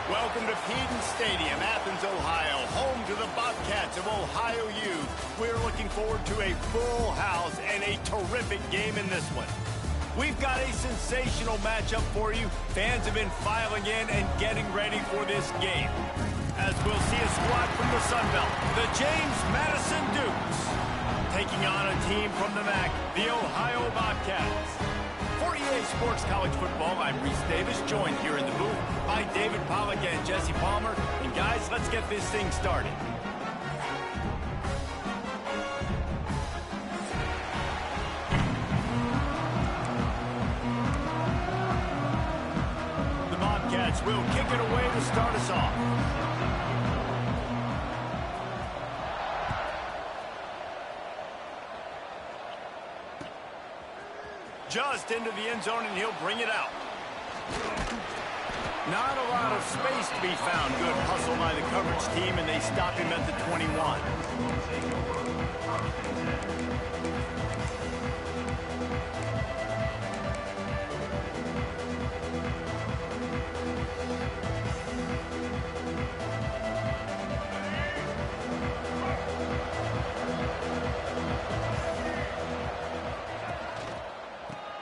Welcome to Peden Stadium, Athens, Ohio, home to the Bobcats of Ohio U. We're looking forward to a full house and a terrific game in this one. We've got a sensational matchup for you. Fans have been filing in and getting ready for this game. As we'll see a squad from the Sun Belt, the James Madison Dukes, taking on a team from the MAC, the Ohio Bobcats. For EA Sports College Football, I'm Reese Davis, joined here in the booth by David Pollack and Jesse Palmer. And guys, let's get this thing started. The Bobcats will kick it away to start us off. Just into the end zone, and he'll bring it out. Not a lot of space to be found. Good hustle by the coverage team, and they stop him at the 21.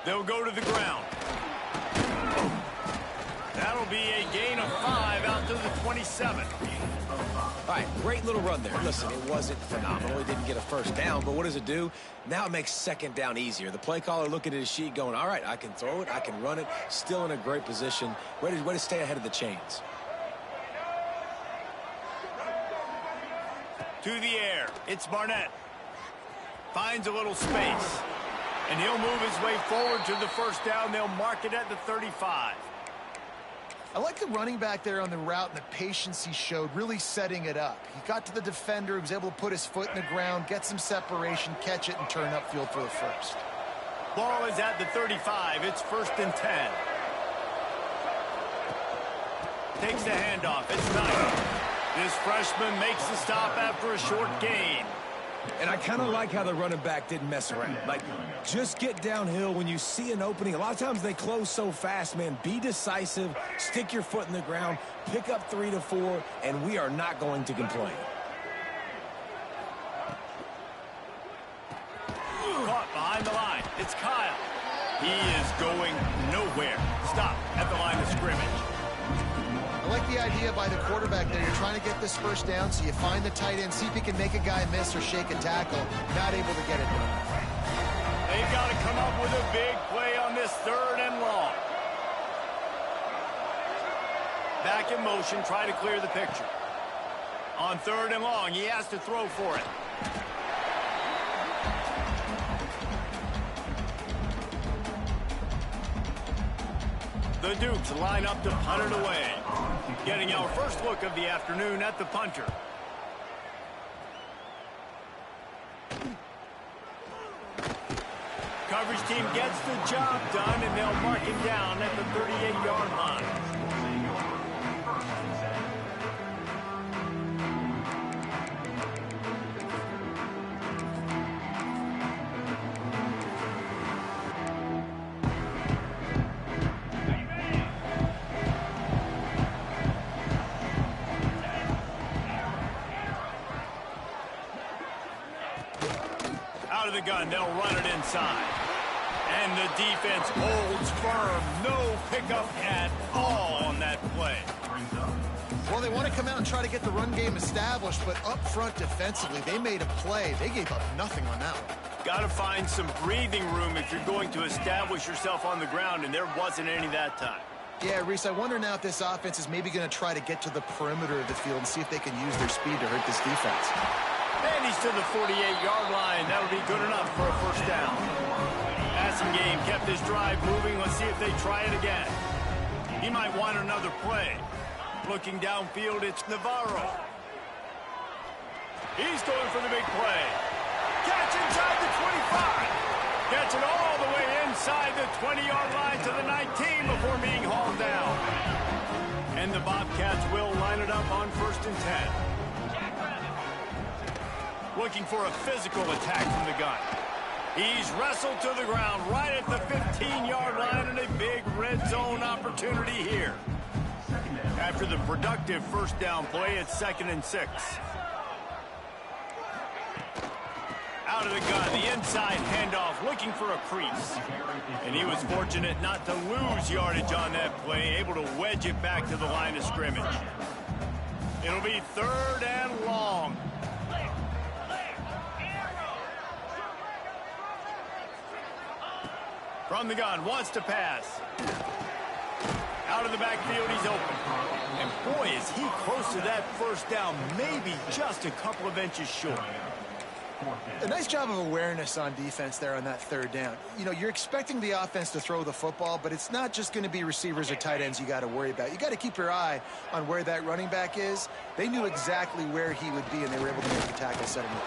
They'll go to the ground. That'll be a gain of 5 out to the 27. All right, great little run there. Listen, it wasn't phenomenal. He didn't get a first down, but what does it do? Now it makes second down easier. The play caller looking at his sheet going, all right, I can throw it, I can run it, still in a great position, ready to stay ahead of the chains. To the air, it's Barnett. Finds a little space. And he'll move his way forward to the first down. They'll mark it at the 35. I like the running back there on the route and the patience he showed, really setting it up. He got to the defender, he was able to put his foot in the ground, get some separation, catch it, and turn upfield for the first. Ball is at the 35. It's 1st and 10. Takes the handoff. It's nice. This freshman makes the stop after a short gain. And I kind of like how the running back didn't mess around. Like, just get downhill when you see an opening. A lot of times they close so fast, man. Be decisive, stick your foot in the ground, pick up 3 to 4, and we are not going to complain. Caught behind the line. It's Kyle. He is going nowhere. Stop at the line of scrimmage. I like the idea by the quarterback there. You're trying to get this first down, so you find the tight end, see if he can make a guy miss or shake a tackle. Not able to get it done. They've got to come up with a big play on this 3rd and long. Back in motion, try to clear the picture. On 3rd and long, he has to throw for it. The Dukes line up to punt it away. Getting our first look of the afternoon at the punter. Coverage team gets the job done, and they'll mark him down at the 38-yard line. Out of the gun, they'll run it inside. And the defense holds firm. No pickup at all on that play. Well, they want to come out and try to get the run game established, but up front defensively, they made a play. They gave up nothing on that one. Got to find some breathing room if you're going to establish yourself on the ground, and there wasn't any that time. Yeah, Reese, I wonder now if this offense is maybe going to try to get to the perimeter of the field and see if they can use their speed to hurt this defense. And he's to the 48-yard line. That'll be good enough for a first down. Passing game kept this drive moving. Let's see if they try it again. He might want another play. Looking downfield, it's Navarro. He's going for the big play. Catch inside the 25. Gets it all the way inside the 20-yard line to the 19 before being hauled down. And the Bobcats will line it up on 1st and 10. Looking for a physical attack from the gun. He's wrestled to the ground right at the 15-yard line, and a big red zone opportunity here. After the productive first down play, it's 2nd and 6. Out of the gun, the inside handoff, looking for a crease. And he was fortunate not to lose yardage on that play, able to wedge it back to the line of scrimmage. It'll be 3rd and long. From the gun, wants to pass. Out of the backfield, he's open. And boy, is he close to that first down, maybe just a couple of inches short. A nice job of awareness on defense there on that 3rd down. You know, you're expecting the offense to throw the football, but it's not just going to be receivers or tight ends you got to worry about. You got to keep your eye on where that running back is. They knew exactly where he would be, and they were able to make the tackle, set him up.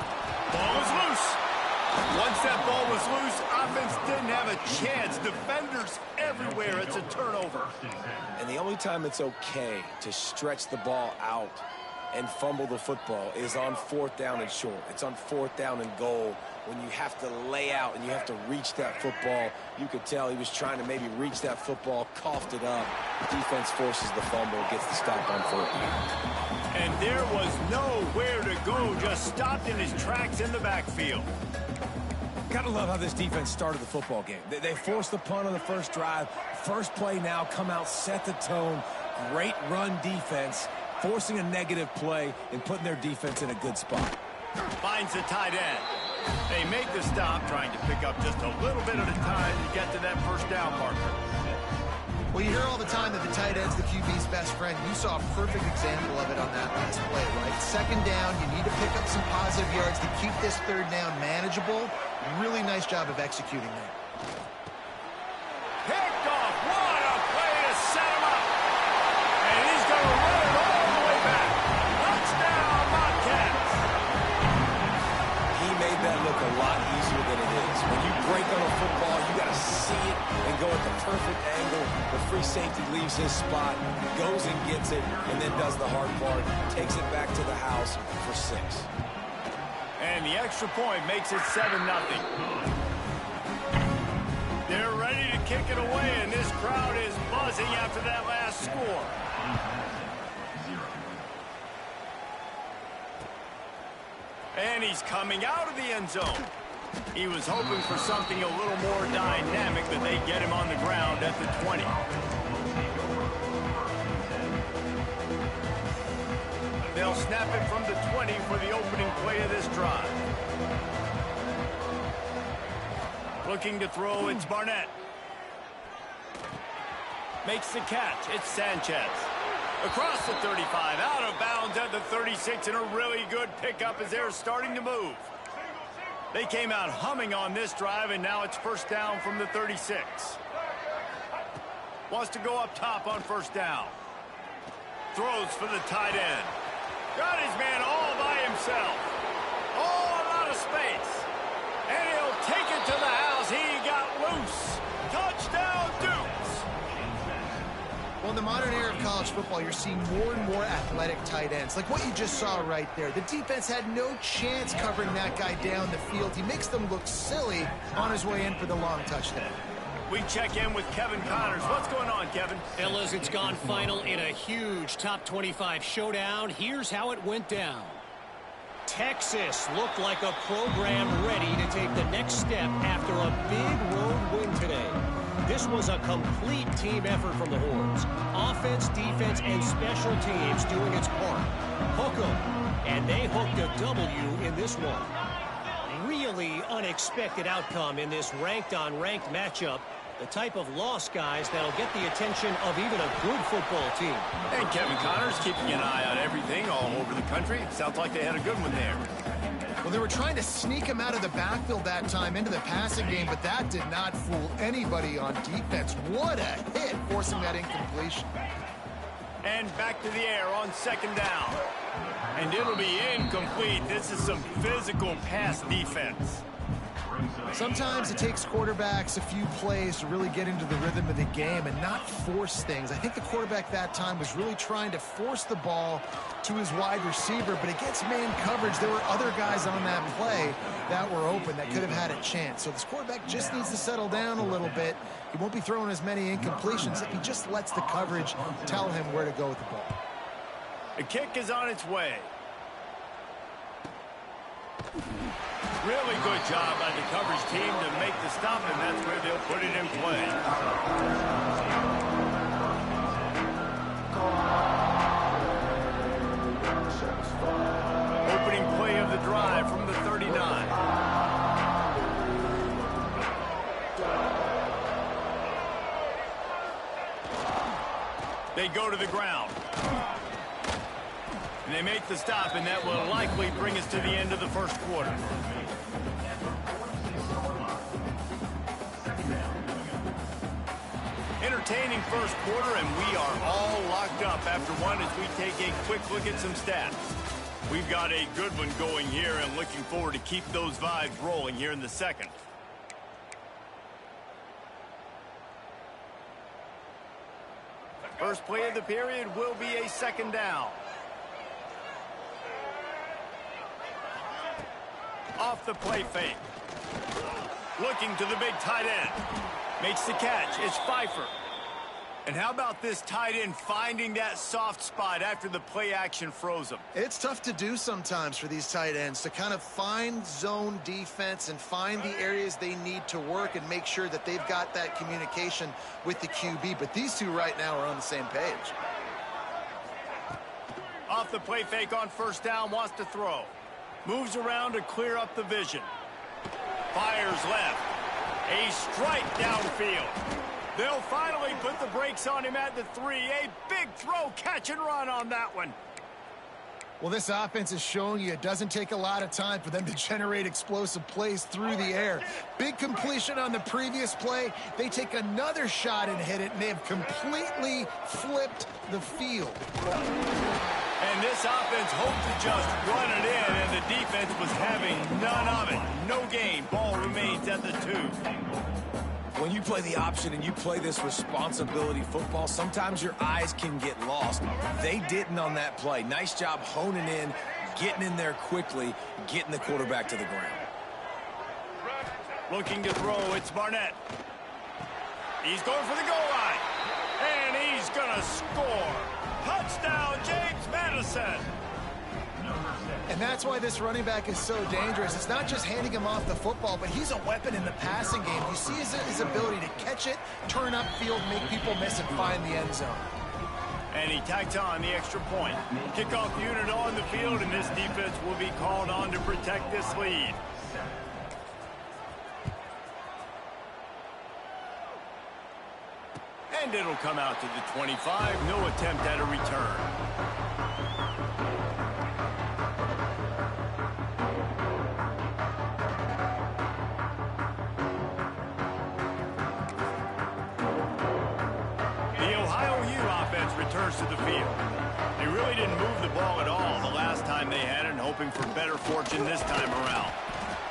Ball was loose. Once that ball was loose, offense didn't have a chance. Defenders everywhere. It's a turnover. And the only time it's okay to stretch the ball out and fumble the football is on 4th down and short. It's on 4th down and goal when you have to lay out and you have to reach that football. You could tell he was trying to maybe reach that football, coughed it up. Defense forces the fumble, gets the stop on 4th down. And there was nowhere to go, just stopped in his tracks in the backfield. Gotta love how this defense started the football game. They forced the punt on the first drive. First play now, come out, set the tone. Great run defense, forcing a negative play and putting their defense in a good spot. Finds the tight end. They make the stop, trying to pick up just a little bit at a time to get to that first down marker. Well, you hear all the time that the tight end's the QB's best friend. You saw a perfect example of it on that last play, right? 2nd down, you need to pick up some positive yards to keep this 3rd down manageable. Really nice job of executing that. Picked off. What a play to set him up. And he's going to run it all the way back. Touchdown, Bobcats. He made that look a lot easier than it is. When you break on a football, you got to see it and go at the perfect angle. The free safety leaves his spot, goes and gets it, and then does the hard part, takes it back to the house for 6. And the extra point makes it 7-0. They're ready to kick it away, and this crowd is buzzing after that last score. And he's coming out of the end zone. He was hoping for something a little more dynamic, but they get him on the ground at the 20. They'll snap it from the 20 for the opening play of this drive. Looking to throw, it's Barnett. Makes the catch, it's Sanchez. Across the 35, out of bounds at the 36, and a really good pickup as they're starting to move. They came out humming on this drive, and now it's first down from the 36. Wants to go up top on first down. Throws for the tight end. Got his man all by himself. All out of space. And he'll take it to the house. He got loose. Touchdown, Dukes. Well, in the modern era of college football, you're seeing more and more athletic tight ends, like what you just saw right there. The defense had no chance covering that guy down the field. He makes them look silly on his way in for the long touchdown. We check in with Kevin Connors. What's going on, Kevin? Fellas, it's gone final in a huge top 25 showdown. Here's how it went down. Texas looked like a program ready to take the next step after a big road win today. This was a complete team effort from the Horns. Offense, defense, and special teams doing its part. Hook 'em, and they hooked a W in this one. Really unexpected outcome in this ranked-on-ranked matchup. The type of loss, guys, that'll get the attention of even a good football team. And Kevin Connors keeping an eye on everything all over the country. Sounds like they had a good one there. Well, they were trying to sneak him out of the backfield that time into the passing game, but that did not fool anybody on defense. What a hit, forcing that incompletion. And back to the air on second down. And it'll be incomplete. This is some physical pass defense. Sometimes it takes quarterbacks a few plays to really get into the rhythm of the game and not force things. I think the quarterback that time was really trying to force the ball to his wide receiver, but against man coverage, there were other guys on that play that were open that could have had a chance. So this quarterback just needs to settle down a little bit. He won't be throwing as many incompletions if he just lets the coverage tell him where to go with the ball. The kick is on its way. Really good job by the coverage team to make the stop, and that's where they'll put it in play. Opening play of the drive from the 39. They go to the ground. And they make the stop, and that will likely bring us to the end of the first quarter. Entertaining first quarter, and we are all locked up after one as we take a quick look at some stats. We've got a good one going here, and looking forward to keep those vibes rolling here in the second. First play of the period will be a second down. Off the play fake. Looking to the big tight end. Makes the catch. It's Pfeiffer. And how about this tight end finding that soft spot after the play action froze him? It's tough to do sometimes for these tight ends to kind of find zone defense and find the areas they need to work and make sure that they've got that communication with the QB. But these two right now are on the same page. Off the play fake on first down, wants to throw. Moves around to clear up the vision. Fires left. A strike downfield. They'll finally put the brakes on him at the 3. A big throw, catch and run on that one. Well, this offense is showing you it doesn't take a lot of time for them to generate explosive plays through the air. Big completion on the previous play. They take another shot and hit it, and they have completely flipped the field. And this offense hoped to just run it in, and the defense was having none of it. No gain. Ball remains at the 2. When you play the option and you play this responsibility football, sometimes your eyes can get lost. They didn't on that play. Nice job honing in, getting in there quickly, getting the quarterback to the ground. Looking to throw, it's Barnett. He's going for the goal line. And he's going to score. Touchdown, James Madison. And that's why this running back is so dangerous. It's not just handing him off the football, but he's a weapon in the passing game. You see his ability to catch it, turn upfield, make people miss, and find the end zone. And he tacks on the extra point. Kickoff unit on the field, and this defense will be called on to protect this lead. And it'll come out to the 25. No attempt at a return. Returns to the field. They really didn't move the ball at all the last time they had it, and hoping for better fortune this time around.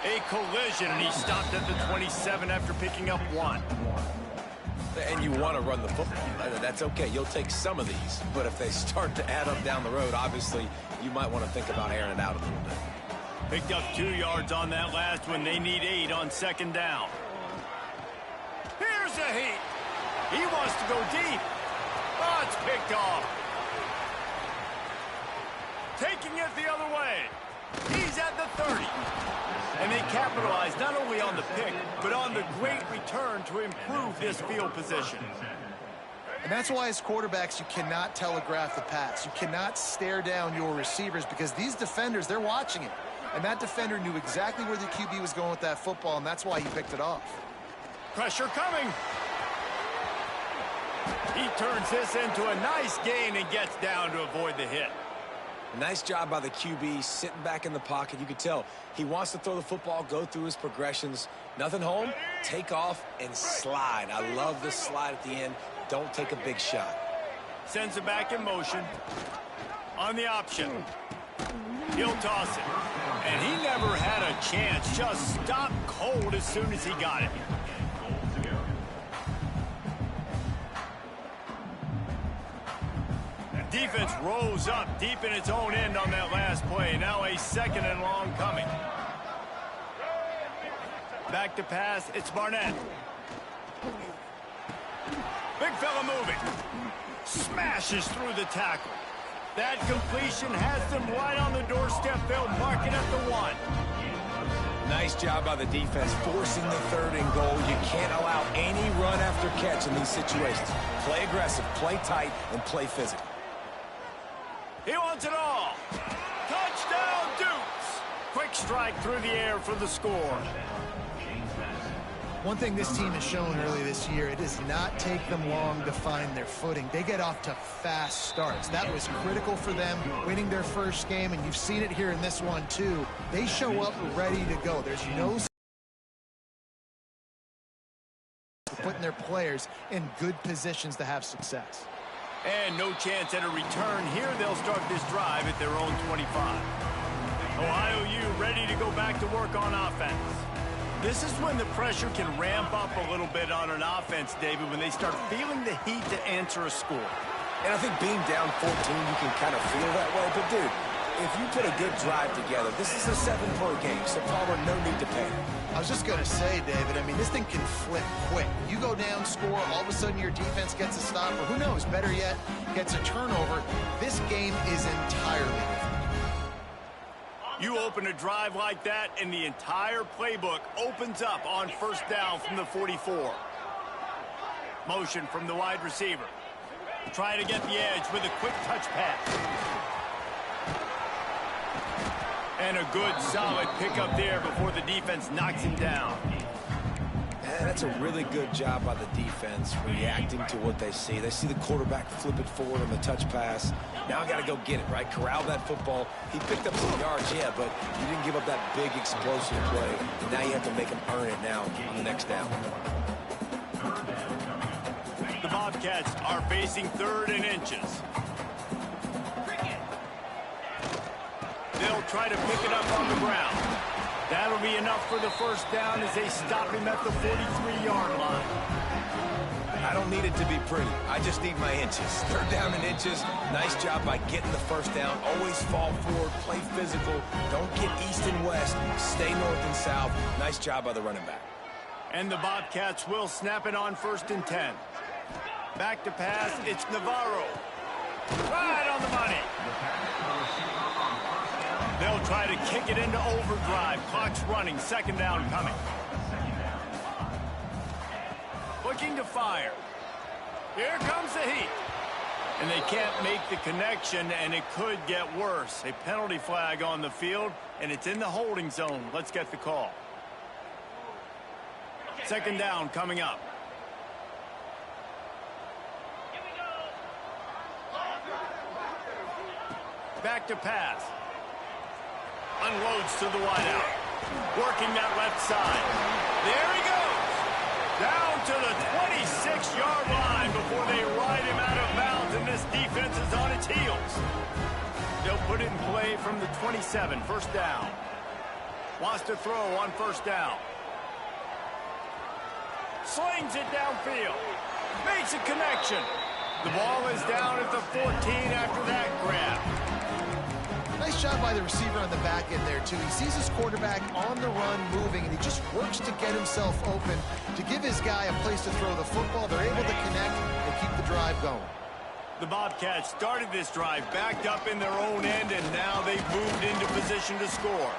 A collision, and he stopped at the 27 after picking up 1. And you want to run the football. That's okay. You'll take some of these. But if they start to add up down the road, obviously, you might want to think about airing it out a little bit. Picked up 2 yards on that last one. They need 8 on second down. Here's a heat. He wants to go deep. Oh, it's picked off. Taking it the other way. He's at the 30. And they capitalize not only on the pick, but on the great return to improve this field position. And that's why as quarterbacks, you cannot telegraph the pass. You cannot stare down your receivers because these defenders, they're watching it. And that defender knew exactly where the QB was going with that football, and that's why he picked it off. Pressure coming. He turns this into a nice gain and gets down to avoid the hit. Nice job by the QB, sitting back in the pocket. You could tell he wants to throw the football, go through his progressions. Nothing home, take off, and slide. I love the slide at the end. Don't take a big shot. Sends it back in motion. On the option. He'll toss it. And he never had a chance. Just stopped cold as soon as he got it. Defense rose up deep in its own end on that last play. Now a 2nd and long coming. Back to pass. It's Barnett. Big fella moving. Smashes through the tackle. That completion has them right on the doorstep. They'll mark it at the 1. Nice job by the defense forcing the 3rd and goal. You can't allow any run after catch in these situations. Play aggressive, play tight, and play physical. He wants it all. Touchdown, Dukes. Quick strike through the air for the score. One thing this team has shown early this year, it does not take them long to find their footing. They get off to fast starts. That was critical for them winning their first game, and you've seen it here in this one too. They show up ready to go. There's no putting their players in good positions to have success. And no chance at a return here. They'll start this drive at their own 25. Ohio U ready to go back to work on offense. This is when the pressure can ramp up a little bit on an offense, David, when they start feeling the heat to answer a score. And I think being down 14, you can kind of feel that way. But, dude, if you put a good drive together, this is a 7-point game, so Palmer, no need to panic. I was just going to say, David, I mean, this thing can flip quick. You go down, score, all of a sudden your defense gets a stop, or who knows, better yet, gets a turnover. This game is entirely different. You open a drive like that, and the entire playbook opens up on 1st down from the 44. Motion from the wide receiver. Trying to get the edge with a quick touch pass. And a good, solid pickup there before the defense knocks him down. That's a really good job by the defense reacting to what they see. They see the quarterback flip it forward on the touch pass. Now I got to go get it, right? Corral that football. He picked up some yards, yeah, but you didn't give up that big explosive play. And now you have to make him earn it now on the next down. The Bobcats are facing 3rd and inches. They'll try to pick it up on the ground. That'll be enough for the 1st down as they stop him at the 43-yard line. I don't need it to be pretty. I just need my inches. 3rd down and inches. Nice job by getting the 1st down. Always fall forward, play physical. Don't get east and west. Stay north and south. Nice job by the running back. And the Bobcats will snap it on 1st and 10. Back to pass. It's Navarro. Right on the money. They'll try to kick it into overdrive. Clock's running. 2nd down coming. Looking to fire. Here comes the heat. And they can't make the connection, and it could get worse. A penalty flag on the field, and it's in the holding zone. Let's get the call. 2nd down coming up. Back to pass. Unloads to the wideout. Working that left side. There he goes. Down to the 26-yard line before they ride him out of bounds, and this defense is on its heels. They'll put it in play from the 27, 1st down. Wants to throw on 1st down. Slings it downfield. Makes a connection. The ball is down at the 14 after that grab. Nice job by the receiver on the back end there, too. He sees his quarterback on the run moving, and he just works to get himself open to give his guy a place to throw the football. They're able to connect and keep the drive going. The Bobcats started this drive backed up in their own end, and now they've moved into position to score.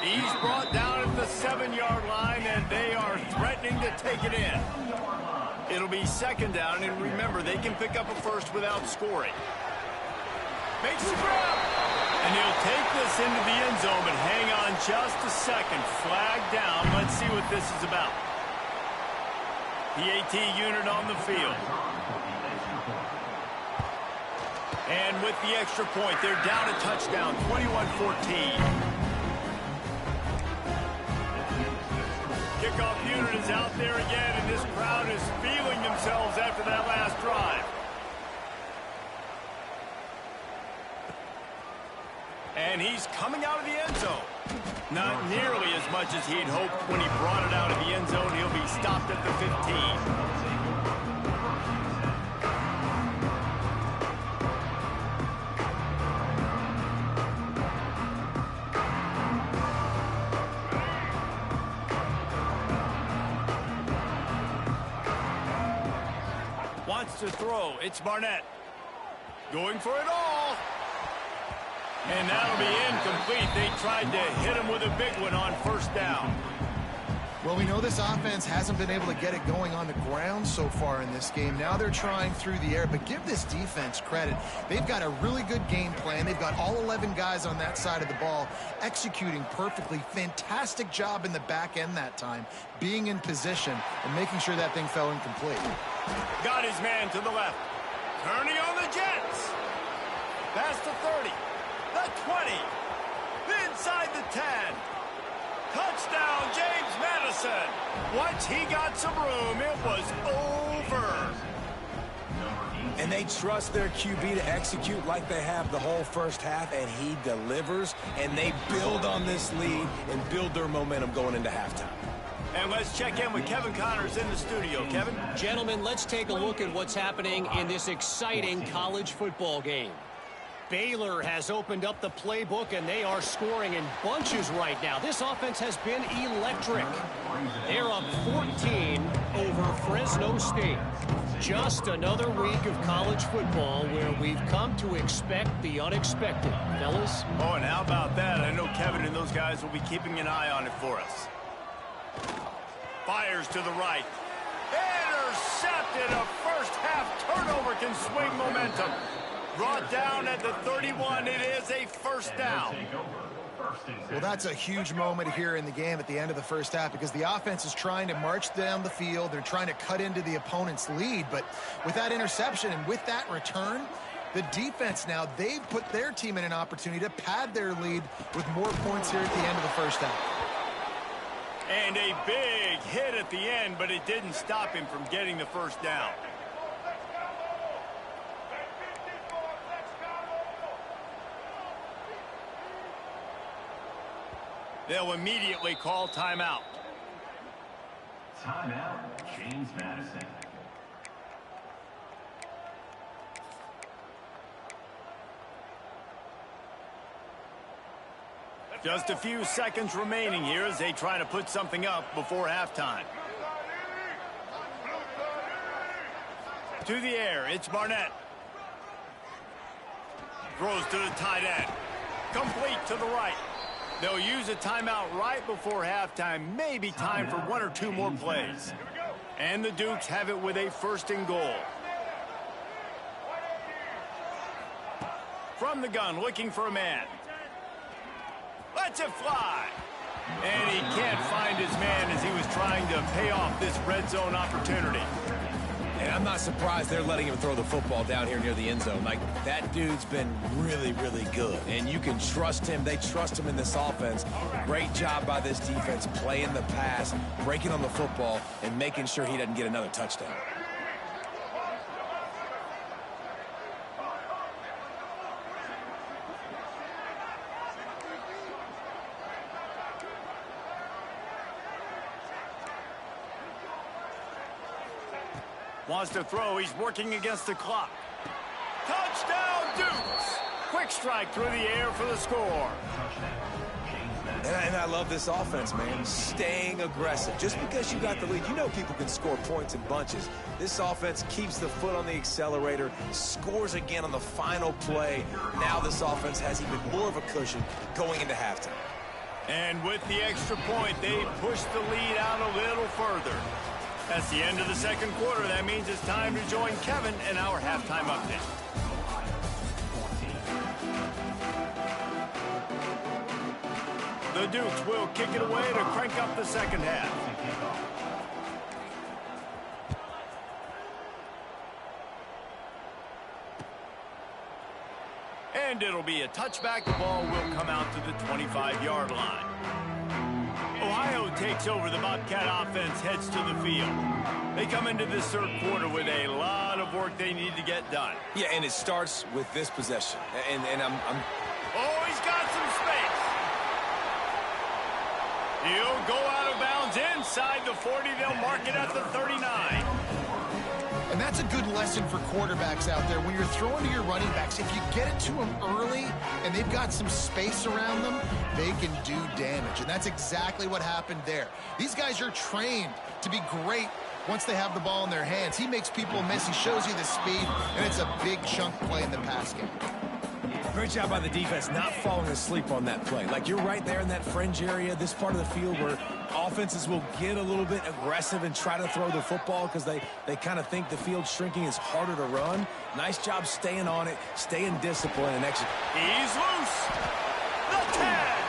He's brought down at the 7-yard line, and they are threatening to take it in. It'll be 2nd down, and remember, they can pick up a first without scoring. Makes the grab. And he'll take this into the end zone, but hang on just a second. Flag down. Let's see what this is about. PAT unit on the field. And with the extra point, they're down a touchdown, 21-14. Kickoff unit is out there again, and this crowd is feeling themselves after that last drive. And he's coming out of the end zone. Not nearly as much as he'd hoped when he brought it out of the end zone. He'll be stopped at the 15. Wants to throw. It's Barnett. Going for it all. And that'll be incomplete. They tried to hit him with a big one on first down. Well, we know this offense hasn't been able to get it going on the ground so far in this game. Now they're trying through the air, but give this defense credit. They've got a really good game plan. They've got all 11 guys on that side of the ball executing perfectly. Fantastic job in the back end that time, being in position and making sure that thing fell incomplete. Got his man to the left. Turning on the Jets. Past the 30. The 20. Inside the 10. Touchdown, James Madison. Once he got some room, it was over. And they trust their QB to execute like they have the whole first half, and he delivers, and they build on this lead and build their momentum going into halftime. And let's check in with Kevin Connors in the studio. Kevin? Gentlemen, let's take a look at what's happening in this exciting college football game. Baylor has opened up the playbook, and they are scoring in bunches right now. This offense has been electric. They're up 14 over Fresno State. Just another week of college football where we've come to expect the unexpected. Fellas? Oh, and how about that? I know Kevin and those guys will be keeping an eye on it for us. Fires to the right. Intercepted. A first-half turnover can swing momentum. Brought down at the 31. It is a first down. Well, that's a huge moment here in the game at the end of the first half because the offense is trying to march down the field. They're trying to cut into the opponent's lead. But with that interception and with that return, the defense now, they've put their team in an opportunity to pad their lead with more points here at the end of the first half. And a big hit at the end, but it didn't stop him from getting the first down. They'll immediately call timeout. Timeout, James Madison. Just a few seconds remaining here as they try to put something up before halftime. To the air, it's Barnett. Throws to the tight end. Complete to the right. They'll use a timeout right before halftime. Maybe time for one or two more plays. And the Dukes have it with a first and goal. From the gun, looking for a man. Lets it fly. And he can't find his man as he was trying to pay off this red zone opportunity. And I'm not surprised they're letting him throw the football down here near the end zone. Like, that dude's been really, really good. And you can trust him. They trust him in this offense. Great job by this defense playing the pass, breaking on the football, and making sure he doesn't get another touchdown. Wants to throw. He's working against the clock. Touchdown, Dukes! Quick strike through the air for the score. And I love this offense, man. Staying aggressive. Just because you got the lead, you know people can score points in bunches. This offense keeps the foot on the accelerator, scores again on the final play. Now this offense has even more of a cushion going into halftime. And with the extra point, they push the lead out a little further. That's the end of the second quarter. That means it's time to join Kevin in our halftime update. The Dukes will kick it away to crank up the second half. And it'll be a touchback. The ball will come out to the 25-yard line. Ohio takes over. The Bobcat offense heads to the field. They come into this third quarter with a lot of work they need to get done. Yeah, and it starts with this possession. And I'm Oh, he's got He'll go out of bounds inside the 40. They'll mark it at the 39. And that's a good lesson for quarterbacks out there. When you're throwing to your running backs, if you get it to them early and they've got some space around them, they can do damage. And that's exactly what happened there. These guys are trained to be great once they have the ball in their hands. He makes people miss. He shows you the speed, and it's a big chunk play in the pass game. Great job by the defense not falling asleep on that play. Like, you're right there in that fringe area, this part of the field where offenses will get a little bit aggressive and try to throw the football because they kind of think the field's shrinking, is harder to run. Nice job staying on it, staying disciplined, and execute. He's loose. The 10.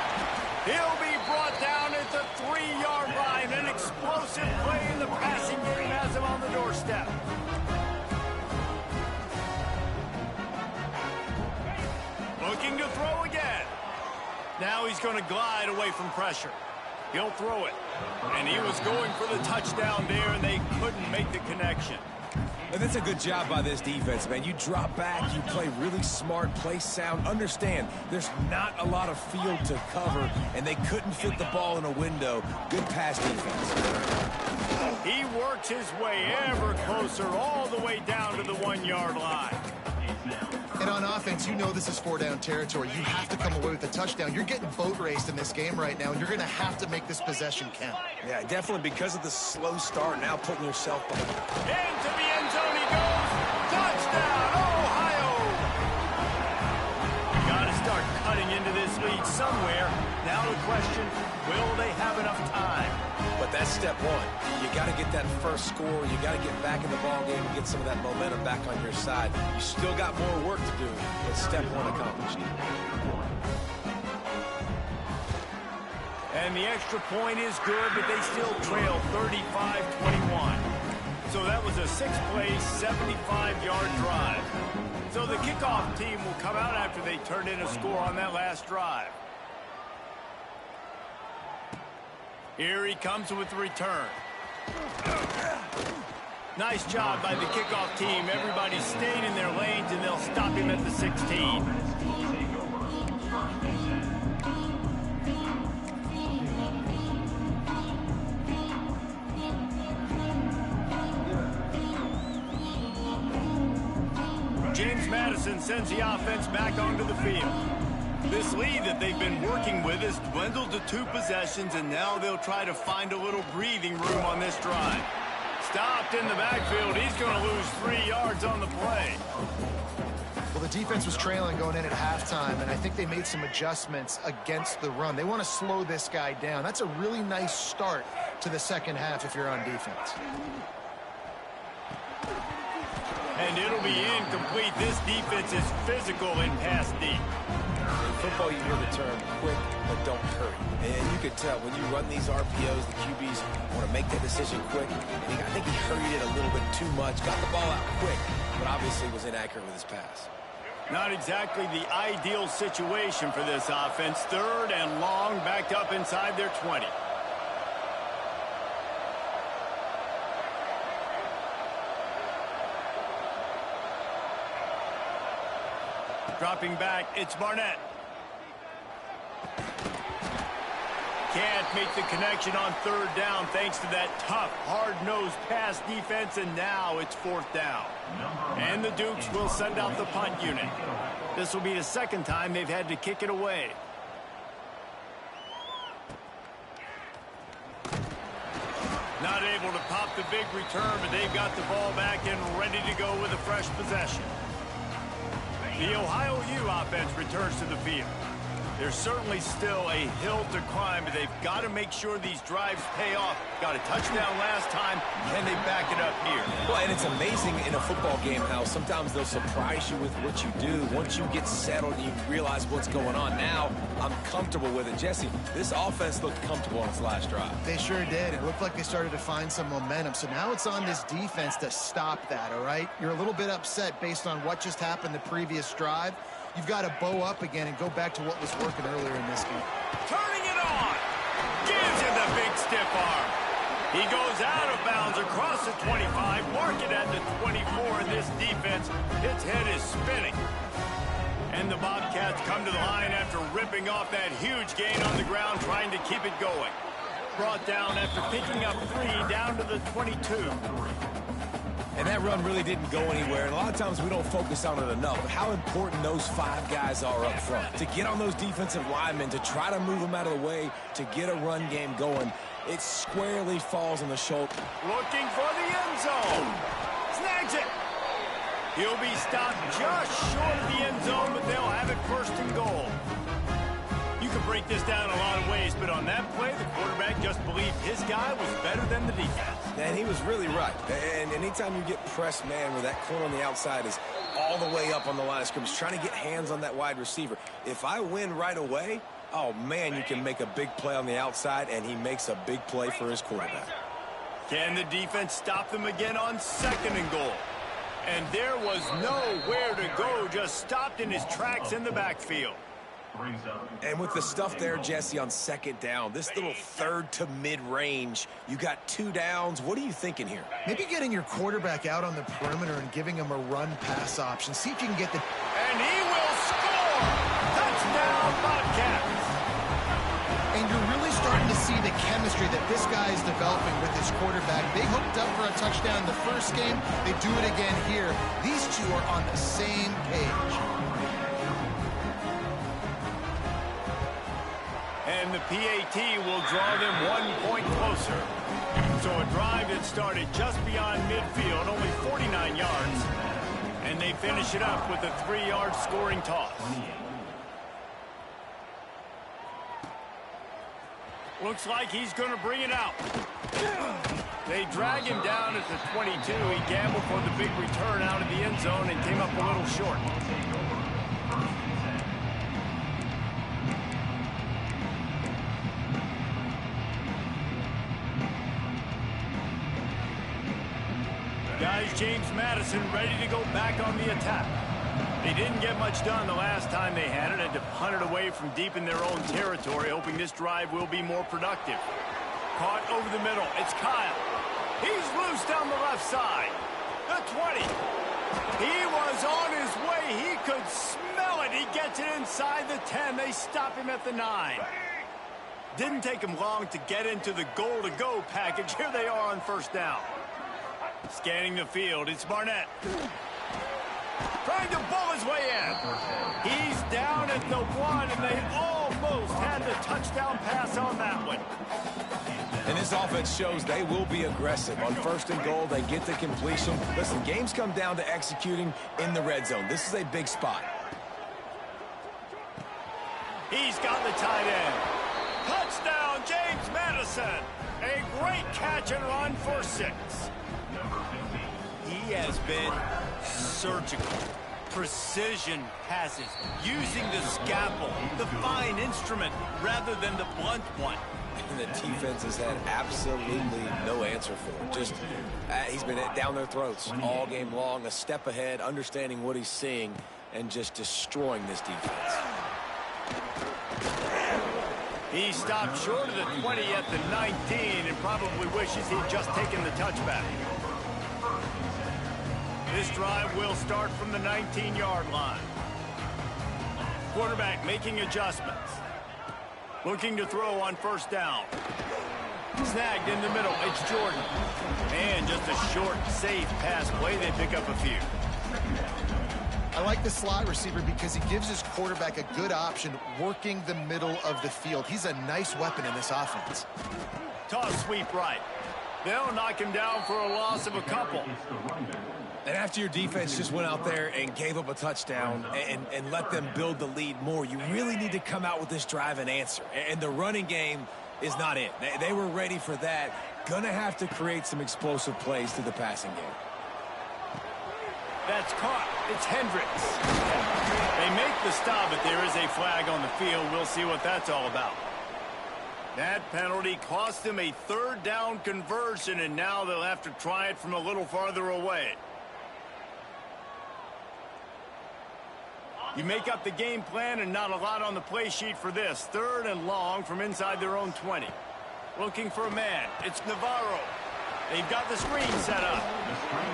He'll be brought down at the 3-yard line. An explosive play in the passing game has him on the doorstep. Looking to throw again. Now he's going to glide away from pressure. He'll throw it. And he was going for the touchdown there, and they couldn't make the connection. And that's a good job by this defense, man. You drop back, you play really smart, play sound. Understand, there's not a lot of field to cover, and they couldn't fit the ball in a window. Good pass defense. He works his way ever closer all the way down to the 1-yard line. And on offense, you know this is 4-down territory. You have to come away with a touchdown. You're getting boat raced in this game right now, and you're going to have to make this possession count. Yeah, definitely because of the slow start, now putting yourself behind. Into the end zone he goes. Touchdown, Ohio! Got to start cutting into this lead somewhere. Now the question, will they have enough time? But that's step one. You got to get that first score. You got to get back in the ball game and get some of that momentum back on your side. You still got more work to do, but step one accomplished. And the extra point is good, but they still trail 35-21. So that was a 6-play, 75-yard drive. So the kickoff team will come out after they turn in a score on that last drive. Here he comes with the return. Nice job by the kickoff team. Everybody stayed in their lanes, and they'll stop him at the 16. James Madison sends the offense back onto the field. This lead that they've been working with has dwindled to 2 possessions, and now they'll try to find a little breathing room on this drive. Stopped in the backfield. He's going to lose 3 yards on the play. Well, the defense was trailing going in at halftime, and I think they made some adjustments against the run. They want to slow this guy down. That's a really nice start to the second half if you're on defense. And it'll be incomplete. This defense is physical in pass deep. In football, you hear the term quick, but don't hurry. And you can tell when you run these RPOs, the QBs want to make that decision quick. And I think he hurried it a little bit too much, got the ball out quick, but obviously was inaccurate with his pass. Not exactly the ideal situation for this offense. 3rd and long, backed up inside their 20. Dropping back, it's Barnett. Can't make the connection on 3rd down thanks to that tough, hard-nosed pass defense, and now it's 4th down. And the Dukes will send out the punt unit. This will be the 2nd time they've had to kick it away. Not able to pop the big return, but they've got the ball back and ready to go with a fresh possession. The Ohio U offense returns to the field. There's certainly still a hill to climb, but they've got to make sure these drives pay off. Got a touchdown last time, and they back it up here. Well, and it's amazing in a football game how sometimes they'll surprise you with what you do. Once you get settled and you realize what's going on, now I'm comfortable with it. Jesse, this offense looked comfortable on its last drive. They sure did. It looked like they started to find some momentum. So now it's on this defense to stop that, all right? You're a little bit upset based on what just happened the previous drive. You've got to bow up again and go back to what was working earlier in this game. Turning it on. Gives him the big stiff arm. He goes out of bounds across the 25. Mark it at the 24. And this defense, its head is spinning. And the Bobcats come to the line after ripping off that huge gain on the ground, trying to keep it going. brought down after picking up 3 down to the 22. And that run really didn't go anywhere. And a lot of times we don't focus on it enough. But how important those 5 guys are up front. To get on those defensive linemen, to try to move them out of the way, to get a run game going, it squarely falls on the shoulder. Looking for the end zone. Snags it. He'll be stopped just short of the end zone, but they'll have it first and goal. You can break this down a lot of ways, but on that play, the quarterback just believed his guy was better than the defense. And he was really right. And anytime you get pressed, man, where that corner on the outside is all the way up on the line of scrimmage, trying to get hands on that wide receiver. If I win right away, oh, man, you can make a big play on the outside, and he makes a big play for his quarterback. Can the defense stop them again on 2nd and goal? And there was nowhere to go, just stopped in his tracks in the backfield. And with the stuff there, Jesse, on 2nd down, this little 3rd to mid-range, you got 2 downs. What are you thinking here? Maybe getting your quarterback out on the perimeter and giving him a run-pass option. See if you can get the... And he will score! Touchdown, Bobcats! And you're really starting to see the chemistry that this guy is developing with his quarterback. They hooked up for a touchdown in the first game. They do it again here. These two are on the same page. And the PAT will draw them 1 point closer. So a drive that started just beyond midfield, only 49 yards. And they finish it up with a 3-yard scoring toss. Looks like he's going to bring it out. They drag him down at the 22. He gambled for the big return out of the end zone and came up a little short. Guys, James Madison ready to go back on the attack. They didn't get much done the last time they had it, and to punt it away from deep in their own territory, hoping this drive will be more productive. Caught over the middle. It's Kyle. He's loose down the left side. The 20. He was on his way. He could smell it. He gets it inside the 10. They stop him at the 9. Didn't take him long to get into the goal-to-go package. Here they are on 1st down. Scanning the field, it's Barnett. Trying to bull his way in. He's down at the 1, and they almost had the touchdown pass on that one. And this offense shows they will be aggressive. On 1st and goal, they get the completion. Listen, games come down to executing in the red zone. This is a big spot. He's got the tight end. Touchdown, James Madison. A great catch and run for 6. He has been surgical. Precision passes, using the scalpel, the fine instrument, rather than the blunt one. And the defense has had absolutely no answer for him. Just, he's been down their throats all game long, a step ahead, understanding what he's seeing, and just destroying this defense. He stopped short of the 20 at the 19 and probably wishes he'd just taken the touchback. This drive will start from the 19-yard line. Quarterback making adjustments. Looking to throw on 1st down. Snagged in the middle. It's Jordan. And just a short, safe pass play. They pick up a few. I like the slot receiver because he gives his quarterback a good option working the middle of the field. He's a nice weapon in this offense. Toss sweep right. They'll knock him down for a loss of a couple. And after your defense just went out there and gave up a touchdown and let them build the lead more, you really need to come out with this drive and answer. And the running game is not it. They were ready for that. Gonna have to create some explosive plays to the passing game. That's caught. It's Hendricks. They make the stop, but there is a flag on the field. We'll see what that's all about. That penalty cost them a 3rd down conversion, and now they'll have to try it from a little farther away. You make up the game plan and not a lot on the play sheet for this. 3rd and long from inside their own 20. Looking for a man. It's Navarro. They've got the screen set up.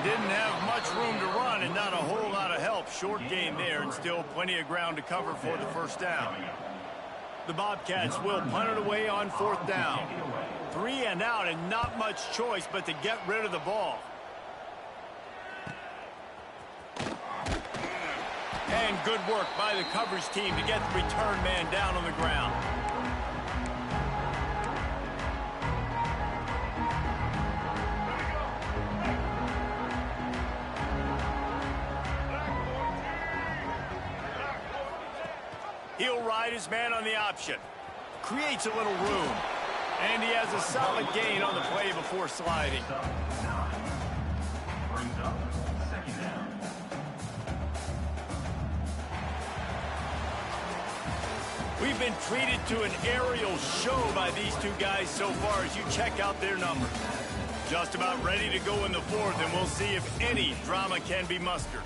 Didn't have much room to run and not a whole lot of help. Short game there and still plenty of ground to cover for the 1st down. The Bobcats will punt it away on 4th down. 3 and out and not much choice but to get rid of the ball. And good work by the coverage team to get the return man down on the ground. He'll ride his man on the option. Creates a little room. And he has a solid gain on the play before sliding. Brings up second down. We've been treated to an aerial show by these two guys so far as you check out their numbers. Just about ready to go in the fourth, and we'll see if any drama can be mustered.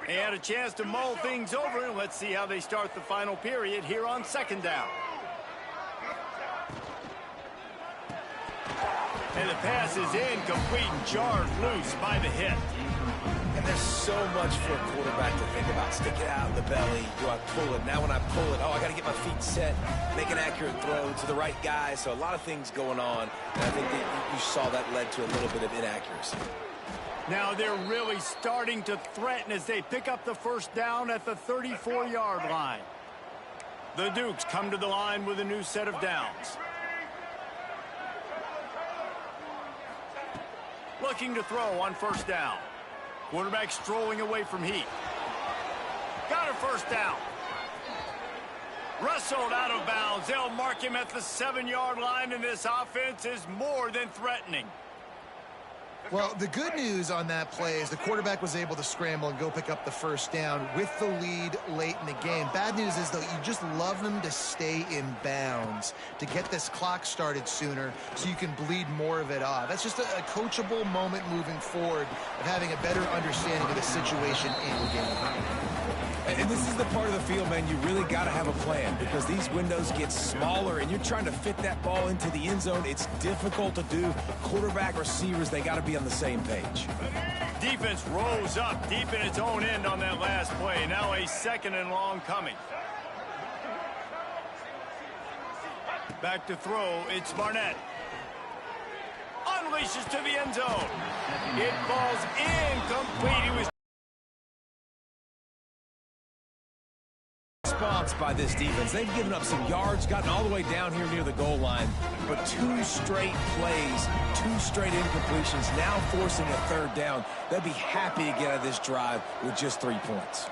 They had a chance to mull things over, and let's see how they start the final period here on second down. And the pass is incomplete and jarred loose by the hit. And there's so much for a quarterback to think about. Stick it out in the belly. Do I pull it? Now when I pull it, I got to get my feet set, make an accurate throw to the right guy. So a lot of things going on. And I think that you saw that led to a little bit of inaccuracy. Now they're really starting to threaten as they pick up the first down at the 34-yard line. The Dukes come to the line with a new set of downs. Looking to throw on first down. Quarterback strolling away from heat. Got a first down. Wrestled out of bounds. They'll mark him at the 7-yard line, and this offense is more than threatening. Well, the good news on that play is the quarterback was able to scramble and go pick up the first down with the lead late in the game. Bad news is, though, you just love them to stay in bounds to get this clock started sooner so you can bleed more of it off. That's just a coachable moment moving forward of having a better understanding of the situation in the game. And this is the part of the field, man, you really got to have a plan because these windows get smaller and you're trying to fit that ball into the end zone. It's difficult to do. Quarterback, receivers, they got to be on the same page. Defense rose up deep in its own end on that last play. Now a second and long coming. Back to throw, it's Barnett. Unleashes to the end zone. It falls incomplete. He was response by this defense. They've given up some yards, gotten all the way down here near the goal line, but 2 straight plays, 2 straight incompletions, now forcing a third down. They'll be happy to get out of this drive with just 3 points.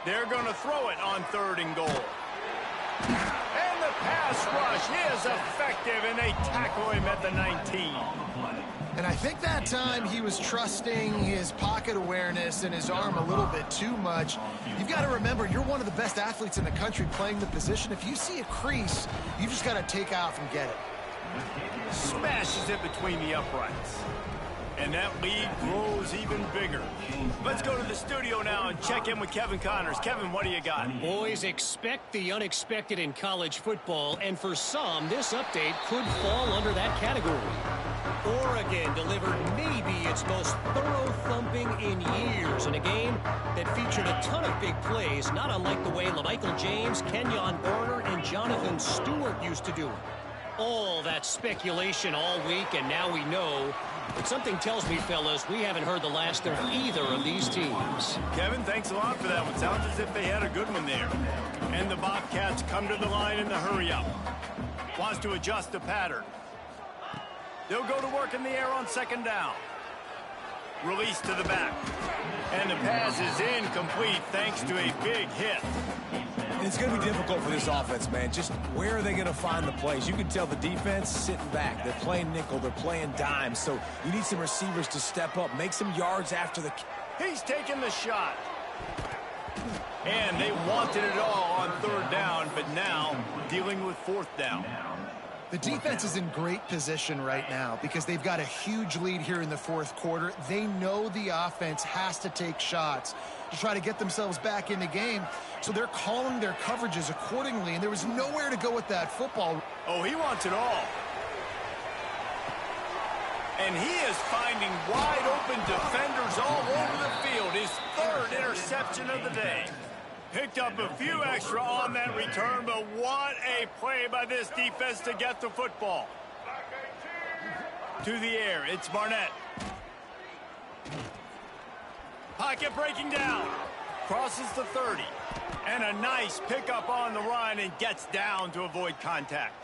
They're going to throw it on 3rd and goal. And the pass rush is effective, and they tackle him at the 19. And I think that time he was trusting his pocket awareness and his arm a little bit too much. You've got to remember, you're one of the best athletes in the country playing the position. If you see a crease, you just got to take off and get it. Smashes it between the uprights. And that lead grows even bigger. Let's go to the studio now and check in with Kevin Connors. Kevin, what do you got? Boys, expect the unexpected in college football, and for some, this update could fall under that category. Oregon delivered maybe its most thorough thumping in years in a game that featured a ton of big plays, not unlike the way LaMichael James, Kenyon Garner, and Jonathan Stewart used to do it. All that speculation all week, and now we know. But something tells me, fellas, we haven't heard the last of either of these teams. Kevin, thanks a lot for that one. Sounds as if they had a good one there. And the Bobcats come to the line in the hurry-up. Wants to adjust the pattern. They'll go to work in the air on 2nd down. Release to the back. And the pass is incomplete thanks to a big hit. And it's going to be difficult for this offense, man. Just where are they going to find the plays? You can tell the defense sitting back. They're playing nickel. They're playing dime. So you need some receivers to step up, make some yards after the... He's taking the shot. And they wanted it all on 3rd down, but now dealing with 4th down. The defense is in great position right now because they've got a huge lead here in the 4th quarter. They know the offense has to take shots to try to get themselves back in the game. So they're calling their coverages accordingly, and there was nowhere to go with that football. Oh, he wants it all. And he is finding wide-open defenders all over the field. His third interception of the day. Picked up a few extra on that return, but what a play by this defense to get the football. To the air, it's Barnett. Pocket breaking down. Crosses the 30. And a nice pickup on the run and gets down to avoid contact.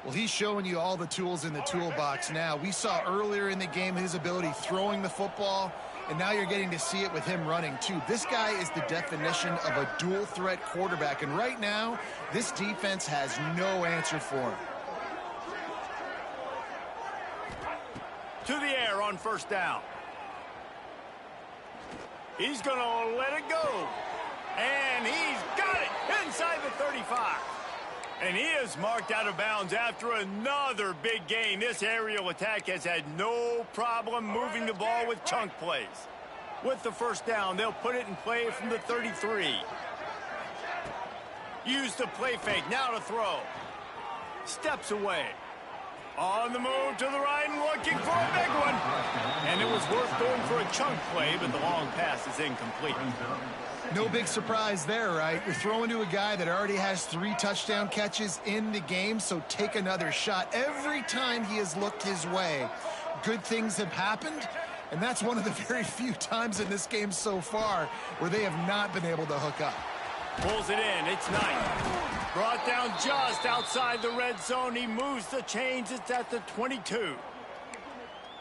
Well, he's showing you all the tools in the toolbox now. We saw earlier in the game his ability throwing the football, and now you're getting to see it with him running, too. This guy is the definition of a dual-threat quarterback, and right now, this defense has no answer for him. To the air on first down. He's going to let it go. And he's got it inside the 35. And he is marked out of bounds after another big gain. This aerial attack has had no problem moving the ball with chunk plays. With the first down, they'll put it in play from the 33. Use the play fake, now to throw. Steps away. On the move to the right and looking for a big one. And it was worth going for a chunk play, but the long pass is incomplete. No big surprise there, right? You're throwing to a guy that already has 3 touchdown catches in the game, so take another shot. Every time he has looked his way, good things have happened, and that's one of the very few times in this game so far where they have not been able to hook up. Pulls it in, it's Knight. Brought down just outside the red zone. He moves the chains, it's at the 22.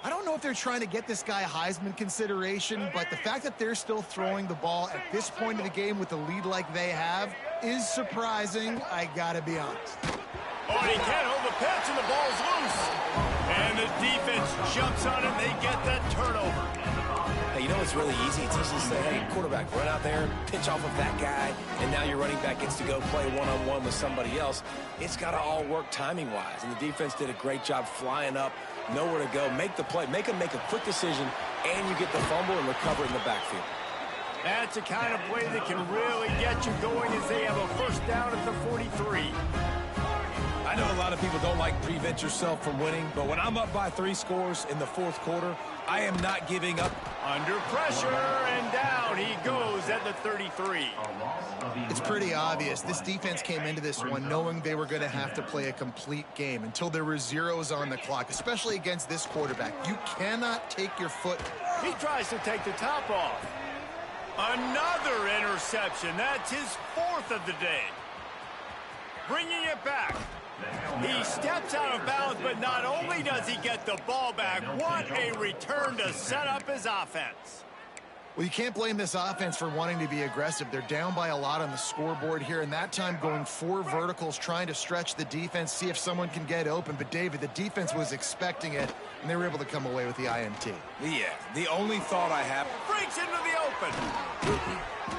I don't know if they're trying to get this guy a Heisman consideration, but the fact that they're still throwing the ball at this point of the game with a lead like they have is surprising, I gotta be honest. Oh, he can't hold the pitch, and the ball's loose. And the defense jumps on it, they get that turnover. Hey, you know what's really easy? It's easy to say, hey, quarterback, run out there, pitch off of that guy, and now your running back gets to go play one-on-one with somebody else. It's got to all work timing-wise, and the defense did a great job flying up, nowhere to go, make the play, make them make a quick decision, and you get the fumble and recover in the backfield. That's the kind of play that can really get you going as they have a first down at the 43. I know a lot of people don't like prevent yourself from winning, but when I'm up by 3 scores in the fourth quarter, I am not giving up. Under pressure, and down he goes at the 33. It's pretty obvious. This defense came into this one knowing they were going to have to play a complete game until there were zeros on the clock, especially against this quarterback. You cannot take your foot. He tries to take the top off. Another interception. That's his 4th of the day. Bringing it back. He steps out of bounds, but not only does he get the ball back, what a return to set up his offense. Well, you can't blame this offense for wanting to be aggressive. They're down by a lot on the scoreboard here, and that time going 4 verticals, trying to stretch the defense, see if someone can get open. But, David, the defense was expecting it, and they were able to come away with the INT. Yeah, the only thought I have... Breaks into the open.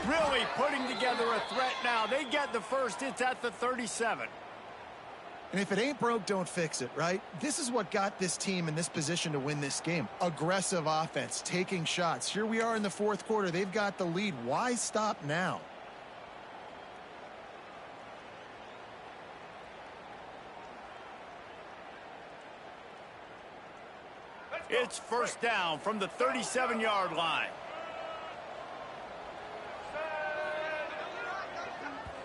Really putting together a threat now. They get the first. It's at the 37. And if it ain't broke, don't fix it, right? This is what got this team in this position to win this game. Aggressive offense, taking shots. Here we are in the fourth quarter. They've got the lead. Why stop now? It's first down from the 37-yard line.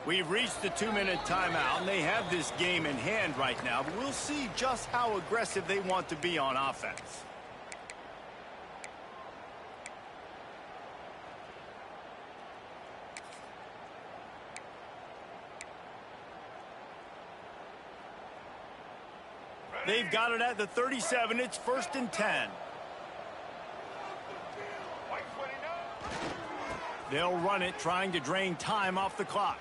We've reached the 2-minute timeout, and they have this game in hand right now, but we'll see just how aggressive they want to be on offense. They've got it at the 37. It's 1st and 10. They'll run it, trying to drain time off the clock.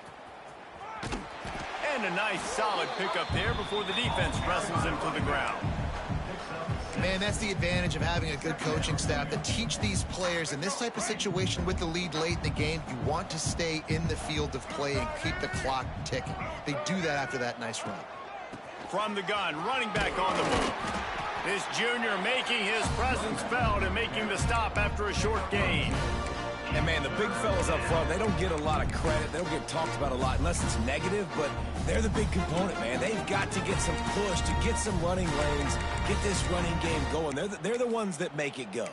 And a nice solid pickup there before the defense wrestles him to the ground. Man, that's the advantage of having a good coaching staff to teach these players in this type of situation with the lead late in the game. You want to stay in the field of play and keep the clock ticking. They do that after that nice run. From the gun, running back on the move. This junior making his presence felt and making the stop after a short gain. And, man, the big fellas up front, they don't get a lot of credit. They don't get talked about a lot unless it's negative, but they're the big component, man. They've got to get some push, to get some running lanes, get this running game going. They're the ones that make it go.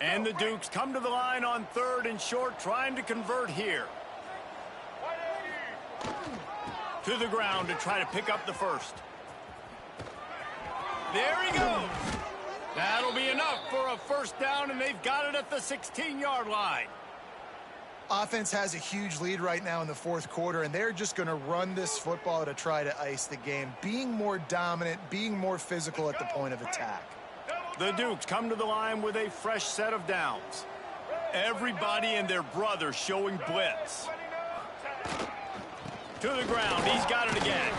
And the Dukes come to the line on 3rd and short, trying to convert here. To the ground to try to pick up the first. There he goes. That'll be enough for a first down, and they've got it at the 16-yard line. Offense has a huge lead right now in the 4th quarter, and they're just going to run this football to try to ice the game, being more dominant, being more physical at the point of attack. The Dukes come to the line with a fresh set of downs. Everybody and their brother showing blitz. To the ground. He's got it again.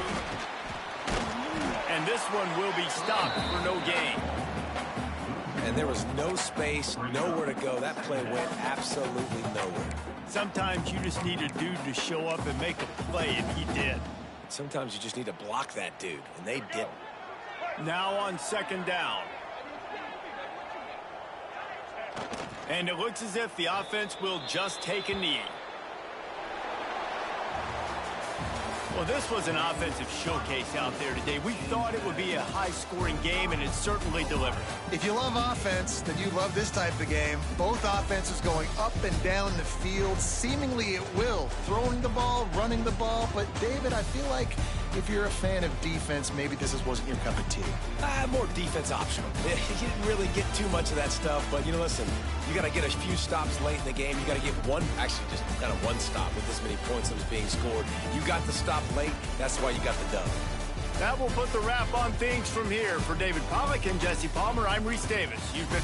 And this one will be stopped for no gain. And there was no space, nowhere to go. That play went absolutely nowhere. Sometimes you just need a dude to show up and make a play, and he did. Sometimes you just need to block that dude, and they didn't. Now on 2nd down. And it looks as if the offense will just take a knee. Well, this was an offensive showcase out there today. We thought it would be a high-scoring game, and it certainly delivered. If you love offense, then you love this type of game. Both offenses going up and down the field, seemingly at will. Throwing the ball, running the ball. But, David, I feel like if you're a fan of defense, maybe this wasn't your cup of tea. More defense optional. You didn't really get too much of that stuff, but, listen, you got to get a few stops late in the game. You got to get one stop with this many points that was being scored. You got the stop late. That's why you got the dub. That will put the wrap on things from here. For David Pollack and Jesse Palmer, I'm Reese Davis. You've been